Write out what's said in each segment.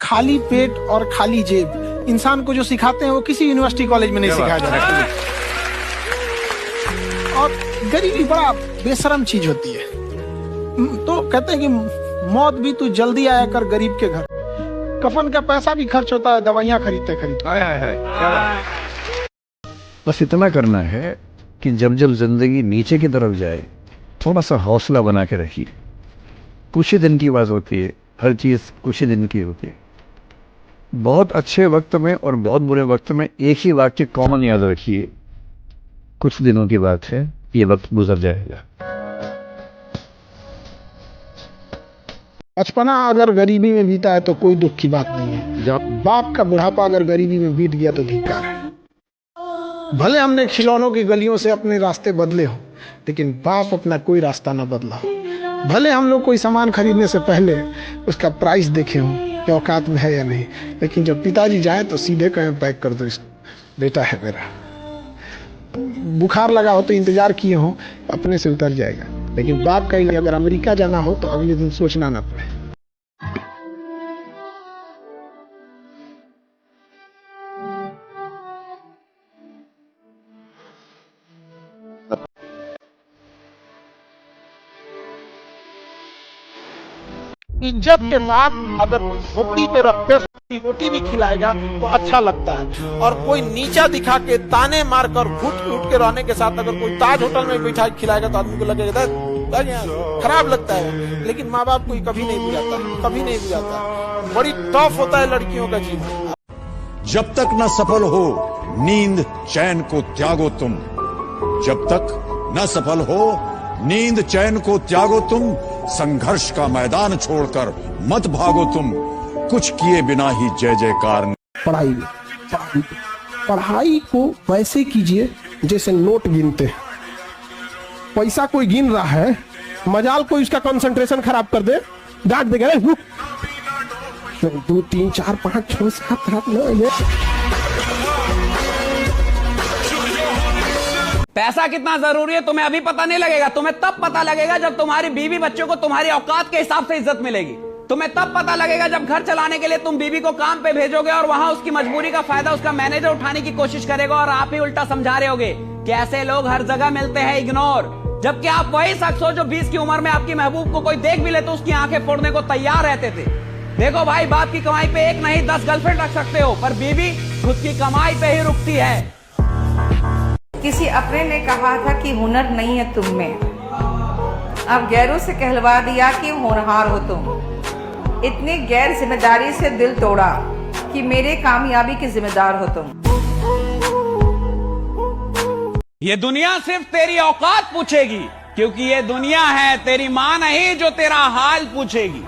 खाली पेट और खाली जेब इंसान को जो सिखाते हैं वो किसी यूनिवर्सिटी कॉलेज में नहीं सिखाया जाता है। और गरीबी बड़ा बेशरम चीज होती है। तो कहते हैं कि मौत भी तू जल्दी आया कर गरीब के घर। कफन का पैसा भी खर्च होता है, दवाइयाँ खरीदते बस इतना करना है कि जब जब जिंदगी नीचे की तरफ जाए थोड़ा सा हौसला बना के रखिए। कुछ ही दिन की बात होती है, हर चीज़ कुछ ही दिन की होती है। बहुत अच्छे वक्त में और बहुत बुरे वक्त में एक ही वाक्य कॉमन याद रखिए, कुछ दिनों की बात है, ये वक्त गुजर जाएगा। बचपना अगर गरीबी में बीता है तो कोई दुख की बात नहीं है। जब बाप का बुढ़ापा अगर गरीबी में बीत गया तो धिक्कार है। भले हमने खिलौनों की गलियों से अपने रास्ते बदले हो, लेकिन बाप अपना कोई रास्ता ना बदला। भले हम लोग कोई सामान खरीदने से पहले उसका प्राइस देखे हों कि औकात में है या नहीं, लेकिन जब पिताजी जाए तो सीधे कहें पैक कर दो, इसको बेटा है मेरा। बुखार लगा हो तो इंतजार किए हो, अपने से उतर जाएगा। लेकिन बाप का अगर अमेरिका जाना हो तो अगले दिन सोचना ना पड़े। इज्जत के साथ अगर रोटी पे रखते रोटी भी खिलाएगा तो अच्छा लगता है। और कोई नीचा दिखा के ताने मारकर घुट घुट के रहने के साथ अगर कोई ताज होटल में बिठा खिलाएगा तो आदमी को लगेगा खराब लगता है। लेकिन माँ बाप को कभी नहीं बुझाता, कभी नहीं बुझाता। बड़ी टफ होता है लड़कियों का जीवन। जब तक न सफल हो नींद चैन को त्यागो तुम, जब तक न सफल हो नींद चैन को त्यागो तुम, संघर्ष का मैदान छोड़कर मत भागो तुम, कुछ किए बिना ही जय जयकार। पढ़ाई को वैसे कीजिए जैसे नोट गिनते हैं। पैसा कोई गिन रहा है, मजाल कोई उसका कंसंट्रेशन खराब कर दे, डांट देगा 2 3 4 5 6 7 8 9। पैसा कितना जरूरी है तुम्हें अभी पता नहीं लगेगा। तुम्हें तब पता लगेगा जब तुम्हारी बीवी बच्चों को तुम्हारी औकात के हिसाब से इज्जत मिलेगी। तुम्हें तब पता लगेगा जब घर चलाने के लिए तुम बीवी को काम पे भेजोगे और वहां उसकी मजबूरी का फायदा उसका मैनेजर उठाने की कोशिश करेगा और आप ही उल्टा समझा रहे होगे कि ऐसे लोग हर जगह मिलते हैं, इग्नोर। जबकि आप वही शख्स हो जो 20 की उम्र में आपकी महबूब को कोई देख भी ले तो उसकी आंखें फोड़ने को तैयार रहते थे। देखो भाई, बाप की कमाई पे 1 नहीं 10 गर्लफ्रेंड रख सकते हो, पर बीवी खुद की कमाई पे ही रुकती है। किसी अपने ने कहा था कि हुनर नहीं है तुम में, अब गैरों से कहलवा दिया कि होनहार हो तुम। इतनी गैर जिम्मेदारी से दिल तोड़ा कि मेरे कामयाबी की जिम्मेदार हो तुम। ये दुनिया सिर्फ तेरी औकात पूछेगी, क्योंकि ये दुनिया है तेरी मां नहीं जो तेरा हाल पूछेगी।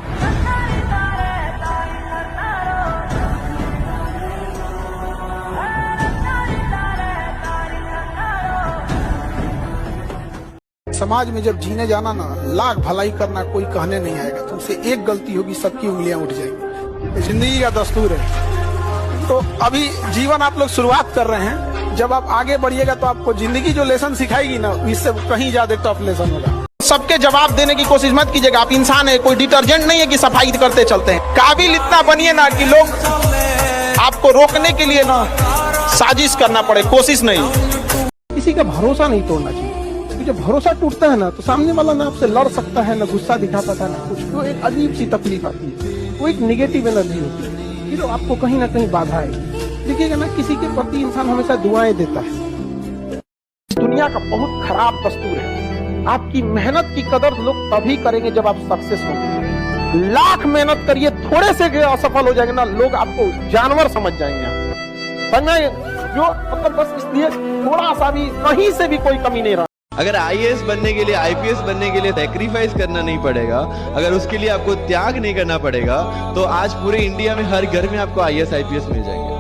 समाज में जब जीने जाना ना, लाख भलाई करना कोई कहने नहीं आएगा। तुमसे एक गलती होगी सबकी उंगलियां उठ जाएंगी। जिंदगी का दस्तूर है। तो अभी जीवन आप लोग शुरुआत कर रहे हैं, जब आप आगे बढ़िएगा तो आपको जिंदगी जो लेसन सिखाएगी ना, इससे कहीं ज्यादा टफ लेसन होगा। सबके जवाब देने की कोशिश मत कीजिएगा। आप इंसान है, कोई डिटर्जेंट नहीं है कि सफाई करते चलते हैं। काबिल इतना बनिए ना कि लोग आपको रोकने के लिए ना साजिश करना पड़े, कोशिश नहीं। किसी का भरोसा नहीं तोड़ना चाहिए। जब भरोसा टूटता है ना तो सामने वाला ना आपसे लड़ सकता है, ना गुस्सा दिखा पाता है, ना कुछ। तो एक अजीब सी तकलीफ आती है, वो एक निगेटिव एनर्जी होती है, फिर आपको कहीं ना कहीं बाधा आएगी। देखिएगा ना, किसी के प्रति इंसान हमेशा दुआएं देता है। इस दुनिया का बहुत खराब दस्तूर है। आपकी मेहनत की कदर लोग तभी करेंगे जब आप सक्सेस होंगे। लाख मेहनत करिए, थोड़े से असफल हो जाएंगे ना, लोग आपको जानवर समझ जाएंगे। जो मतलब बस इसलिए थोड़ा सा भी कहीं से भी कोई कमी नहीं रहा। अगर आईएएस बनने के लिए, आईपीएस बनने के लिए सैक्रिफाइस करना नहीं पड़ेगा, अगर उसके लिए आपको त्याग नहीं करना पड़ेगा, तो आज पूरे इंडिया में हर घर में आपको आईएएस आईपीएस मिल जाएंगे।